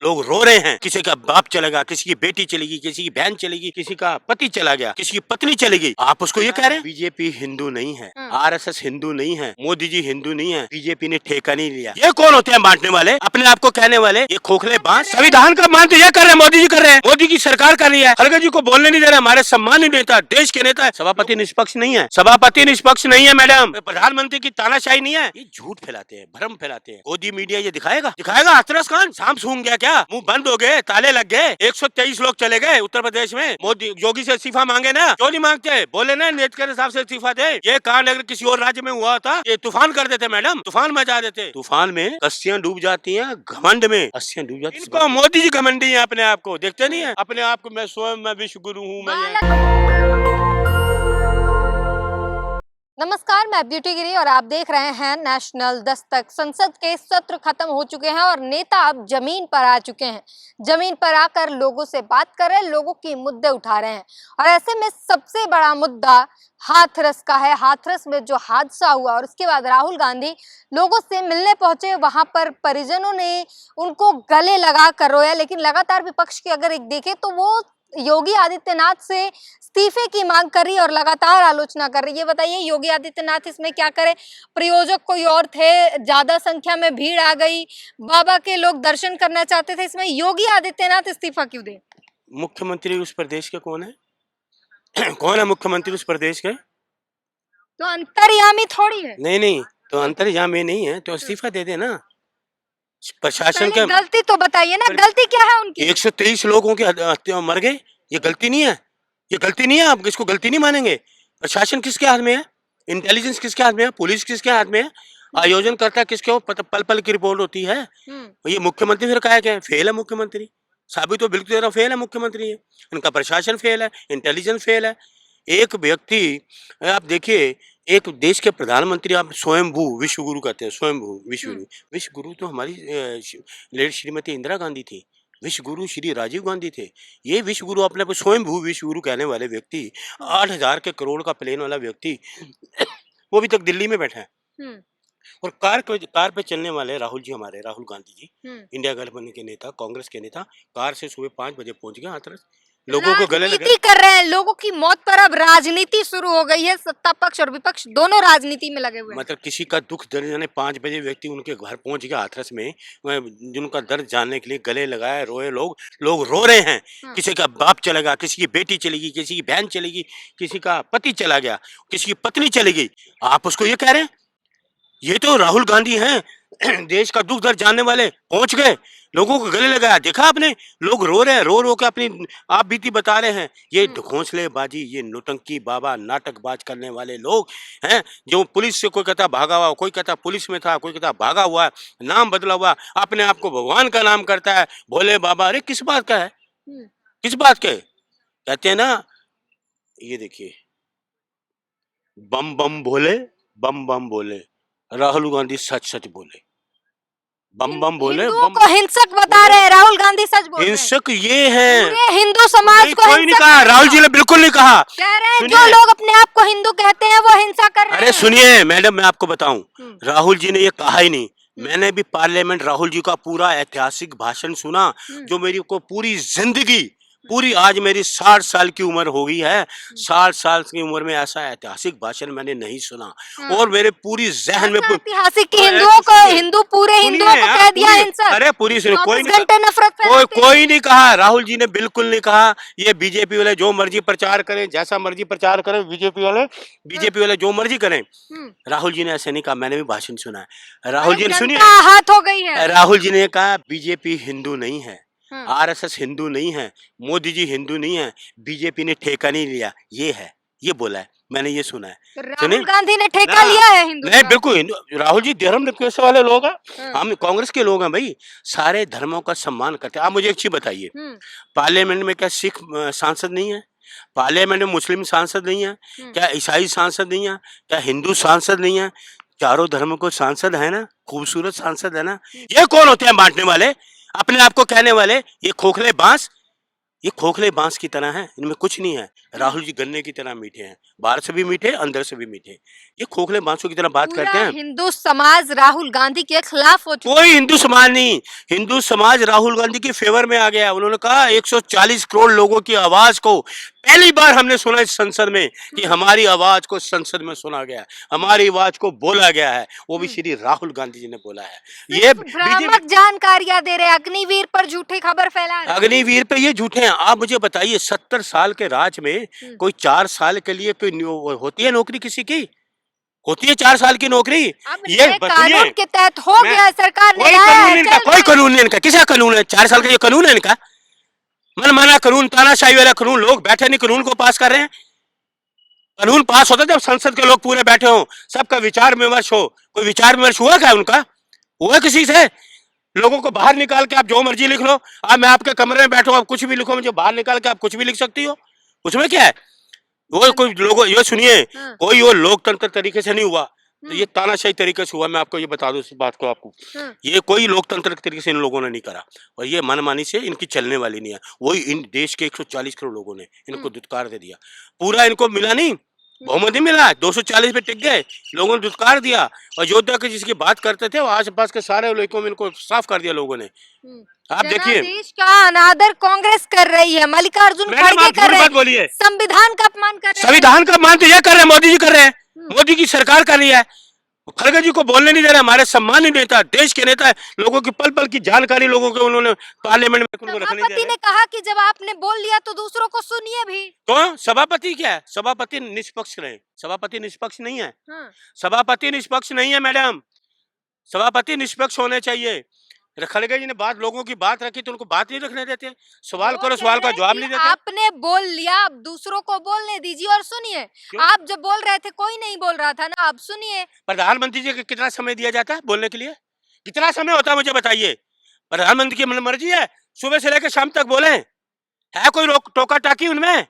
लोग रो रहे हैं। किसी का बाप चलेगा, किसी की बेटी चलेगी, किसी की बहन चलेगी, किसी का पति चला गया, किसी की पत्नी चलेगी। आप उसको ये कह रहे हैं बीजेपी हिंदू नहीं है, आरएसएस हिंदू नहीं है, मोदी जी हिंदू नहीं है, बीजेपी ने ठेका नहीं लिया। ये कौन होते हैं बांटने वाले, अपने आप को कहने वाले? ये खोखले बांस। संविधान का मान तो ये कर रहे हैं, मोदी जी कर रहे हैं, मोदी की सरकार कर रही है। खड़गे जी को बोलने नहीं दे रहे। हमारे सम्मानित नेता, देश के नेता। सभापति निष्पक्ष नहीं है, सभापति निष्पक्ष नहीं है मैडम। प्रधानमंत्री की तानाशाही नहीं है। ये झूठ फैलाते हैं, भ्रम फैलाते हैं। मोदी मीडिया ये दिखाएगा हाथरस खान शाम सूंघ गया क्या? मुंह बंद हो गए, ताले लग गए। 123 लोग चले गए उत्तर प्रदेश में। मोदी योगी से इस्तीफा मांगे ना, क्यों नहीं मांगते? बोले ना नेत के हिसाब से इस्तीफा दे। ये कांड अगर किसी और राज्य में हुआ था, ये तूफान कर देते मैडम, तूफान मचा देते। तूफान में कश्तियां डूब जाती हैं, घमंड में कश्तियां डूब जाती हैं। इनको मोदी जी घमंडी है, अपने आप को देखते नहीं है। अपने आप को मैं स्वयं मैं विश्व गुरु हूँ। नमस्कार, मैं ब्यूटी गिरी और आप देख रहे हैं नेशनल दस्तक। संसद के सत्र खत्म हो चुके हैं और नेता अब जमीन पर आ चुके हैं। जमीन पर आकर लोगों से बात कर रहे हैं, लोगों की मुद्दे उठा रहे हैं। और ऐसे में सबसे बड़ा मुद्दा हाथरस का है। हाथरस में जो हादसा हुआ और उसके बाद राहुल गांधी लोगों से मिलने पहुंचे। वहां पर परिजनों ने उनको गले लगा कर रोया। लेकिन लगातार विपक्ष की अगर एक देखें तो वो योगी आदित्यनाथ से इस्तीफे की मांग कर रही है और लगातार आलोचना कर रही है। ये बताइए योगी आदित्यनाथ इसमें क्या करें? प्रयोजक कोई और थे, ज्यादा संख्या में भीड़ आ गई, बाबा के लोग दर्शन करना चाहते थे, इसमें योगी आदित्यनाथ इस्तीफा क्यों दे? मुख्यमंत्री उस प्रदेश के कौन है? कौन है मुख्यमंत्री उस प्रदेश के? तो अंतर्यामी थोड़ी है। नहीं, तो अंतर्यामी नहीं है तो इस्तीफा दे देना। प्रशासन के गलती तो बताइए ना, गलती क्या है उनकी? 123 लोगों की हत्या मर गए, ये गलती नहीं है? ये गलती नहीं है? आप इसको गलती नहीं मानेंगे? प्रशासन किसके हाथ में है? इंटेलिजेंस किसके हाथ में है? पुलिस किसके हाथ में है? आयोजन करता किसके हो? पल पल की रिपोर्ट होती है। ये मुख्यमंत्री फिर कहा क्या है? फेल है मुख्यमंत्री, साबित तो बिल्कुल तरह फेल है मुख्यमंत्री। है इनका प्रशासन फेल है, इंटेलिजेंस फेल है। एक व्यक्ति, आप देखिए, एक देश के प्रधानमंत्री आप स्वयंभू विश्व गुरु कहते हैं। स्वयंभू विश्व गुरु तो हमारी लेडी श्रीमती इंदिरा गांधी थी। विश्व गुरु श्री राजीव गांधी थे। ये विश्व गुरु अपने को स्वयंभू विश्व गुरु कहने वाले व्यक्ति, 8,000 के करोड़ का प्लेन वाला व्यक्ति, वो अभी तक दिल्ली में बैठा है। और कार पे चलने वाले राहुल जी, हमारे राहुल गांधी जी, इंडिया गठबंधन के नेता, कांग्रेस के नेता, कार से सुबह 5 बजे पहुंच गए हाथरस। लोगों को गले लगे कर रहे हैं। लोगों की मौत पर अब राजनीति शुरू हो गई है। सत्ता पक्ष और विपक्ष दोनों राजनीति में लगे हुए हैं। मतलब किसी का दुख दर्द जाने 5 बजे व्यक्ति उनके घर पहुंच गया हाथरस में, जिनका दर्द जानने के लिए गले लगाए, रोए। लोग रो रहे हैं। किसी का बाप चलेगा, किसी की बेटी चलेगी, किसी की बहन चलेगी, किसी का पति चला गया, किसी की पत्नी चलेगी। आप उसको ये कह रहे हैं? ये तो राहुल गांधी हैं, देश का दुख दर्द जानने वाले। पहुंच गए, लोगों को गले लगाया। देखा आपने? लोग रो रहे हैं, रो के अपनी आप बीती बता रहे हैं। ये घोंसलेबाजी, ये नौटंकी बाबा, नाटकबाज करने वाले लोग हैं। जो पुलिस से कोई कहता भागा हुआ, कोई कहता पुलिस में था, कोई कहता भागा हुआ, नाम बदला हुआ, अपने आप को भगवान का नाम करता है, भोले बाबा। अरे किस बात का है? किस बात के? कहते हैं ना, ये देखिए, बम बम भोले, बम बम बोले, राहुल गांधी सच सच बोले। बम बम बोले, बम को हिंसक बता रहे हैं, राहुल गांधी सच बोल रहे हैं। हिंसक ये है, हिंदू समाज को कोई नहीं कहा, राहुल जी ने बिल्कुल नहीं कहा। कह रहे हैं जो लोग अपने आप को हिंदू कहते हैं वो हिंसा कर रहे हैं। अरे सुनिए मैडम, मैं आपको बताऊं, राहुल जी ने ये कहा ही नहीं। मैंने भी पार्लियामेंट राहुल जी का पूरा ऐतिहासिक भाषण सुना, जो मेरी को पूरी जिंदगी, पूरी आज मेरी 60 साल की उम्र हो गई है, 60 साल की उम्र में ऐसा ऐतिहासिक भाषण मैंने नहीं सुना। और मेरे पूरी जहन में ऐतिहासिक हिंदुओं को, हिंदू पूरे हिंदुओं को कह दिया हिंसक। अरे पूरी सुनिए, कोई नहीं कहा, राहुल जी ने बिल्कुल नहीं कहा। ये बीजेपी वाले जो मर्जी प्रचार करें, जैसा मर्जी प्रचार करें, बीजेपी वाले जो मर्जी करें, राहुल जी ने ऐसे नहीं कहा। मैंने भी भाषण सुना है। राहुल जी ने, सुनिए, हाथ हो गई है। राहुल जी ने कहा बीजेपी हिंदू नहीं है, आरएसएस हिंदू नहीं है, मोदी जी हिंदू नहीं है, बीजेपी ने ठेका नहीं लिया। ये है, ये बोला है, मैंने ये सुना है। राहुल गांधी ने ठेका लिया है हिंदू? नहीं, बिल्कुल। राहुल जी धर्म निरपेक्ष वाले लोग हैं, हम कांग्रेस के लोग हैं भाई, सारे धर्मों का सम्मान करते हैं। आप मुझे एक चीज बताइए, पार्लियामेंट में क्या सिख सांसद नहीं है? पार्लियामेंट में मुस्लिम सांसद नहीं है क्या? ईसाई सांसद नहीं है क्या? हिंदू सांसद नहीं है? चारों धर्मों को सांसद है ना, खूबसूरत सांसद है ना। ये कौन होते हैं बांटने वाले, अपने आप को कहने वाले? ये खोखले बांस। ये खोखले बांस की तरह हैं, इनमें कुछ नहीं है। राहुल जी गन्ने की तरह मीठे हैं, बाहर से भी मीठे, अंदर से भी मीठे। ये खोखले बांसों की तरह बात करते पूरा हैं। हिंदू समाज राहुल गांधी के खिलाफ हो चुका कोई हिंदू समाज नहीं, हिंदू समाज राहुल गांधी के फेवर में आ गया। उन्होंने कहा 140 करोड़ लोगों की आवाज को पहली बार हमने सुना इस संसद में कि हमारी आवाज को संसद में सुना गया, हमारी आवाज को बोला गया है, वो भी श्री राहुल गांधी जी ने बोला है। ये भ्रामक जानकारियां दे रहे हैं, अग्निवीर पर झूठी खबर फैला रहे हैं। अग्निवीर पे ये झूठे हैं। आप मुझे बताइए 70 साल के राज में कोई 4 साल के लिए कोई होती है नौकरी किसी की? होती है 4 साल की नौकरी? अब ये कानून के तहत हो गया है, सरकार ने कोई लाया कानून है, नहीं इनका, चल कोई रहा है। कानून नहीं इनका। किसा कानून है? 4 साल का ये कानून है इनका? मनमाना कानून, तानाशाही वाला कानून। लोग बैठे नहीं कानून को पास कर रहे हैं। कानून पास होता है जब संसद के लोग पूरे बैठे हो, सबका विचार विमर्श हो। कोई विचार विमर्श हुआ क्या उनका? हुआ किसी से? लोगों को बाहर निकाल के आप जो मर्जी लिख लो। आप मैं आपके कमरे में बैठो, आप कुछ भी लिखो, मुझे बाहर निकाल के आप कुछ भी लिख सकती हो। उसमें क्या है? वो कोई लोगों ये सुनिए, हाँ। कोई वो लोकतंत्र तरीके से नहीं हुआ, तो ये हम्म। तानाशाही तरीके से हुआ। मैं आपको ये बता दूं इस बात को आपको, हाँ। ये कोई लोकतंत्र के तरीके से इन लोगों ने नहीं करा, और ये मनमानी से इनकी चलने वाली नहीं है। वही इन देश के 140 करोड़ लोगों ने इनको दुत्कार दे दिया। पूरा इनको मिला नहीं, बहुमत नहीं मिला, 240 पे टिक गए, लोगों ने दुत्कार दिया। और अयोध्या के जिसकी बात करते थे वो आस पास के सारे लोगों में इनको साफ कर दिया लोगों ने। आप देखिए, जनादेश का अनादर कांग्रेस कर रही है, मल्लिकार्जुन मैडम खड़गे आप कर झूठ रहे मत बोलिए। हैं, संविधान का अपमान कर रहे हैं। संविधान का मान तो ये कर रहे हैं, मोदी जी कर रहे हैं, मोदी की सरकार कर रही है। खड़गे जी को बोलने नहीं दे रहे। हमारे सम्मानित नेता, देश के नेता है, लोगों की पल पल की जानकारी लोगों को उन्होंने पार्लियामेंट में उनको रखने नहीं दे सभापति रहे। ने कहा कि जब आपने बोल लिया तो दूसरों को सुनिए भी। तो सभापति क्या है? सभापति निष्पक्ष रहे। सभापति निष्पक्ष नहीं है। हाँ। सभापति निष्पक्ष नहीं है मैडम, सभापति निष्पक्ष होने चाहिए। खड़गे जी ने बात, लोगों की बात रखी तो उनको बात नहीं रखने देते। सवाल वो करो, कह सवाल का रहे हैं जवाब कि नहीं देते। आपने बोल लिया, अब दूसरों को बोलने दीजिए और सुनिए। क्यों? आप जब बोल रहे थे कोई नहीं बोल रहा था ना, अब सुनिए। प्रधानमंत्री जी को कितना समय दिया जाता है बोलने के लिए? कितना समय होता है मुझे बताइए? प्रधानमंत्री की मर्जी है, सुबह से लेकर शाम तक बोले। है कोई टोका टाकी उनमें?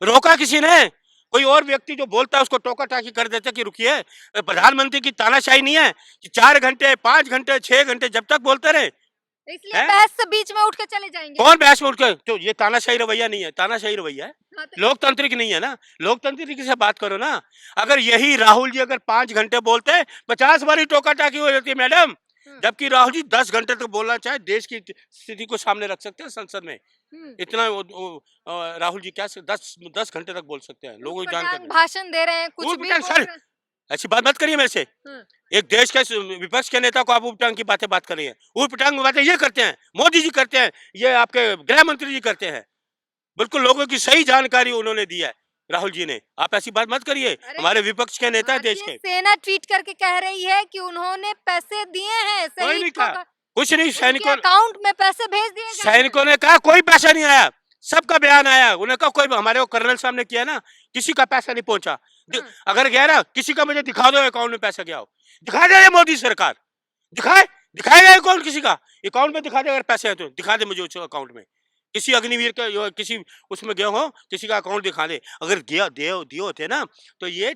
रोका किसी ने? कोई और व्यक्ति जो बोलता है उसको टोका टाकी कर देते कि रुकिए। प्रधानमंत्री की तानाशाही नहीं है कि 4 घंटे 5 घंटे 6 घंटे जब तक बोलते रहे। इसलिए बहस से बीच में उठ के चले जाएंगे। कौन बहस में उठ के? तो ये तानाशाही रवैया नहीं है, तानाशाही रवैया है, हाँ, तो लोकतांत्रिक नहीं है ना। लोकतांत्रिक से बात करो ना। अगर यही राहुल जी अगर 5 घंटे बोलते, 50 बारी टोका टाकी हो जाती है मैडम। जबकि राहुल जी 10 घंटे तक बोलना चाहे, देश की स्थिति को सामने रख सकते हैं संसद में। इतना राहुल जी क्या 10 घंटे तक बोल सकते हैं, लोगों की जानकारी। भाषण दे रहे हैं, कुछ भी बोल सर रहे हैं। ऐसी बात मत करिए मेरे से। एक देश के विपक्ष के नेता को आप ऊटपटांग की बात कर रही हैं। ऊटपटांग की बातें ये करते हैं, मोदी जी करते हैं, ये आपके गृह मंत्री जी करते हैं। बिल्कुल लोगों की सही जानकारी उन्होंने दी है राहुल जी ने। आप ऐसी बात मत करिए, हमारे विपक्ष के नेता है देश के। सेना ट्वीट करके कह रही है कि उन्होंने पैसे दिए हैं, कोई नहीं कहा, कुछ नहीं। सैनिकों अकाउंट में पैसे भेज दिए गए। सैनिकों ने कहा कोई पैसा नहीं आया, सबका बयान आया। उन्होंने कहा कोई, हमारे वो कर्नल साहब ने किया ना, किसी का पैसा नहीं पहुंचा। अगर गया ना, किसी का मुझे दिखा दो अकाउंट में पैसा गया हो, दिखा दे मोदी सरकार, दिखाएगा अकाउंट किसी का, अकाउंट में दिखा दे। अगर पैसे हैं तो दिखा दे मुझे उस अकाउंट में, किसी अग्निवीर का किसी उसमें गया हो, किसी का अकाउंट दिखा दे। अगर गया दिए होते ना तो ये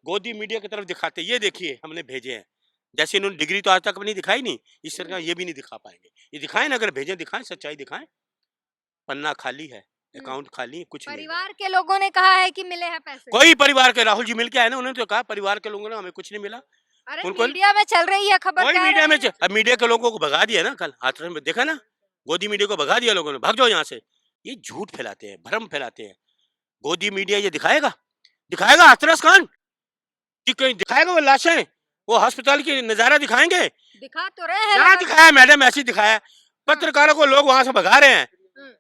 गोदी मीडिया की तरफ दिखाते, ये देखिए हमने भेजे हैं। जैसे इन्होंने डिग्री तो आज तक नहीं दिखाई, नहीं इस सरकार ये भी नहीं दिखा पाएंगे। ये दिखाएं ना, अगर भेजें दिखाएं, सच्चाई दिखाएं। पन्ना खाली है, अकाउंट खाली, कुछ नहीं। परिवार के लोगों ने कहा है कि मिले हैं पैसे। कोई परिवार के, राहुल जी मिल के आए ना, उन्होंने तो कहा परिवार के लोगों ने हमें कुछ नहीं मिला। अरे उनको मीडिया में चल रही है खबर। कोई मीडिया में अब मीडिया के लोगों को भगा दिया ना, कल हाथरस में देखा ना, गोदी मीडिया को भगा दिया लोगों ने, भाग जाओ यहाँ से। ये झूठ फैलाते हैं, भ्रम फैलाते हैं। गोदी मीडिया ये दिखाएगा हाथरस कांड कि कहीं दिखाएगा वो लाशें, वो अस्पताल की नजारा दिखाएंगे? दिखा तो रहे हैं। क्या दिखाया मैडम? ऐसे दिखाया। पत्रकारों को लोग वहां से भगा रहे हैं।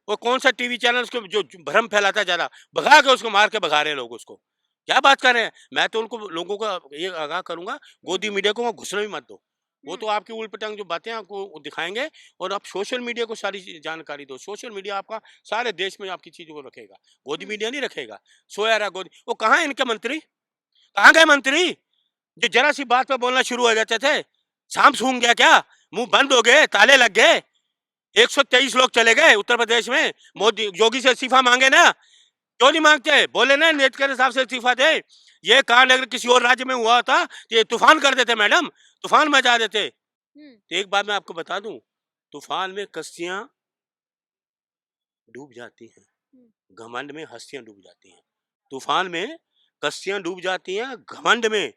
वो कौन सा टीवी चैनल उसको जो भ्रम फैलाता जा रहा, भगा के उसको मार के भगा रहे हैं लोग उसको। क्या बात कर रहे हैं? मैं तो उनको लोगों का ये आगाह करूंगा, गोदी मीडिया को वहां घुसने भी मत दो। वो तो आपकी उलपटांग जो बातें आपको दिखाएंगे, और आप सोशल मीडिया को सारी जानकारी दो। सोशल मीडिया आपका सारे देश में आपकी चीजों को रखेगा, गोदी मीडिया नहीं रखेगा। सोया रहा गोदी। वो कहाँ है इनके मंत्री? कहाँ गए मंत्री जो जरा सी बात पे बोलना शुरू हो जाते थे? शाम सूंघ गया क्या? मुंह बंद हो गए, ताले लग गए? 123 लोग चले गए उत्तर प्रदेश में। मोदी योगी से इस्तीफा मांगे ना, क्यों नहीं मांगते? बोले ना नेत के हिसाब से इस्तीफा दे। ये कांड अगर किसी और राज्य में हुआ होता तो ये तूफान कर देते मैडम, तूफान मचा देते। तो एक बात मैं आपको बता दूं, तूफान में कश्तियां डूब जाती हैं, घमंड में हस्तियां डूब जाती हैं, तूफान में कश्तियां डूब जाती हैं, घमंड में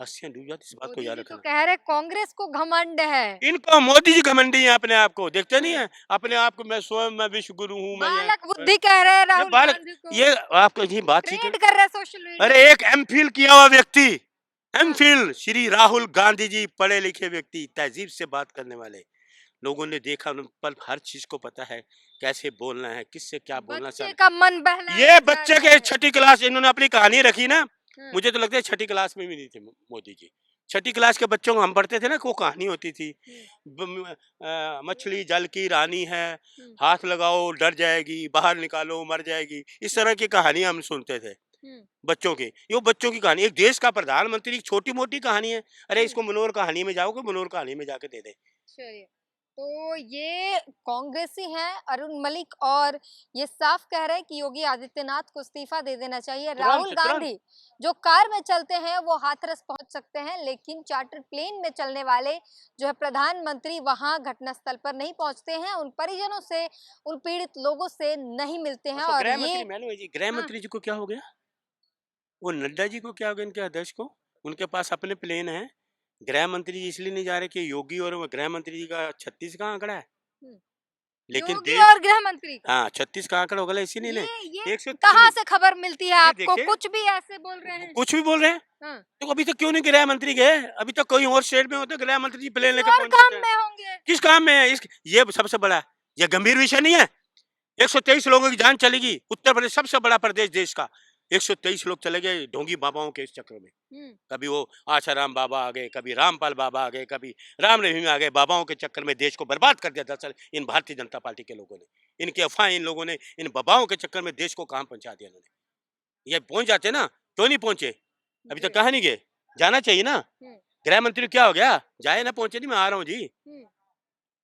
हस्तियां डूब जाती हैं। इस बात को मोदी याद जी तो रखना। कह रहे कांग्रेस को घमंड है। इनको मोदी जी घमंडी हैं, अपने आप को देखते नहीं है, अपने आप को मैं स्वयं मैं विश्व गुरु हूँ, मैं ये बालक बुद्धि कह रहे हैं राहुल बालक, गांधी को, ये आपको ये बात ठीक है। ट्रेंड कर रहे हैं सोशल मीडिया। अरे एक एमफिल किया हुआ व्यक्ति, एमफिल श्री राहुल गांधी जी, पढ़े लिखे व्यक्ति, तहजीब से बात करने वाले, लोगों ने देखा उन पर हर चीज को पता है, कैसे बोलना है, किससे क्या बोलना बच्चे चाहिए। का मन बहलाया ये जा बच्चे रहा के है। 6ठी क्लास इन्होंने अपनी कहानी रखी ना, हम्म, मुझे तो लगता है 6ठी क्लास में भी नहीं थे मोदी जी। 6ठी क्लास के बच्चों को हम पढ़ते थे ना, को कहानी होती थी, मछली जल की रानी है, हाथ लगाओ डर जाएगी, बाहर निकालो मर जाएगी, इस तरह की कहानी हम सुनते थे बच्चों की। ये बच्चों की कहानी, एक देश का प्रधानमंत्री की छोटी मोटी कहानी है। अरे इसको मनोहर कहानी में जाओगे, मनोहर कहानी में जाके दे दे। चलिए, तो ये कांग्रेसी हैं अरुण मलिक, और ये साफ कह रहे हैं कि योगी आदित्यनाथ को इस्तीफा दे देना चाहिए। राहुल गांधी जो कार में चलते हैं वो हाथरस पहुंच सकते हैं, लेकिन चार्टर प्लेन में चलने वाले जो है प्रधानमंत्री वहां घटनास्थल पर नहीं पहुंचते हैं, उन परिजनों से, उन पीड़ित लोगों से नहीं मिलते हैं। और ये गृह मंत्री जी को क्या हो गया, वो नड्डा जी को क्या हो गया, इनके अध्यक्ष को, उनके पास अपने प्लेन है। गृह मंत्री जी इसलिए नहीं जा रहे कि योगी और गृह मंत्री जी का 36 का आंकड़ा है, लेकिन योगी और गृह मंत्री का, हाँ 36 का आंकड़ा होगा इसीलिए नहीं। ये कहाँ से खबर मिलती है आपको? देखिए, कुछ भी ऐसे बोल रहे हैं, कुछ भी बोल रहे हैं। हाँ। तो अभी तक क्यों नहीं गृह मंत्री गए? अभी तक कोई और स्टेट में होते गृह मंत्री जी प्लेन लेकर और पहुंच काम जाते हैं। में होंगे। किस काम में है? ये सबसे बड़ा, ये गंभीर विषय नहीं है। 123 लोगों की जान चलेगी, उत्तर प्रदेश सबसे बड़ा प्रदेश देश का, 123 लोग चले गए ढोंगी बाबाओं के इस चक्र में। कभी वो आशाराम बाबा आ गए, कभी रामपाल बाबा आ गए, कभी राम रहीम आ गए, बाबाओं के चक्कर में देश को बर्बाद कर दिया। दरअसल इन भारतीय जनता पार्टी के लोगों ने, इनकी अफवाहें, इन लोगों ने, इन बाबाओं के चक्कर में देश को कहां पहुंचा दिया इन्होंने। ये पहुंच जाते ना, क्यों नहीं पहुंचे? अभी तक कहां नहीं गए? जाना चाहिए ना। गृह मंत्री क्या हो गया, जाए ना, पहुंचे नहीं, मैं आ रहा हूँ जी।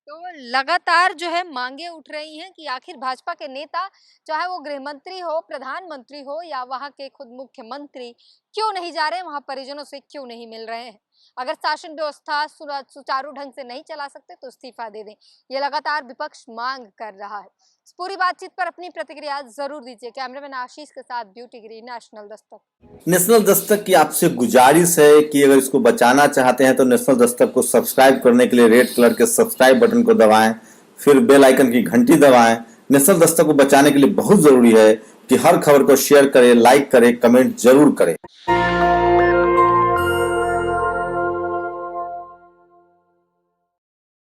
तो लगातार जो है मांगे उठ रही हैं कि आखिर भाजपा के नेता, चाहे वो गृह मंत्री हो, प्रधानमंत्री हो, या वहां के खुद मुख्यमंत्री, क्यों नहीं जा रहे हैं वहां, परिजनों से क्यों नहीं मिल रहे हैं। अगर शासन व्यवस्था सुचारू ढंग से नहीं चला सकते तो इस्तीफा दे दें, ये लगातार विपक्ष मांग कर रहा है। इस पूरी बातचीत पर अपनी प्रतिक्रिया जरूर दीजिए। कैमरामैन आशीष के साथ ब्यूटी गिरी, नेशनल दस्तक। नेशनल दस्तक की आपसे गुजारिश है कि अगर इसको बचाना चाहते हैं तो नेशनल दस्तक को सब्सक्राइब करने के लिए रेड कलर के सब्सक्राइब बटन को दबाएं, फिर बेल आइकन की घंटी दबाएं। नेशनल दस्तक को बचाने के लिए बहुत जरूरी है कि हर खबर को शेयर करें, लाइक करें, कमेंट जरूर करें।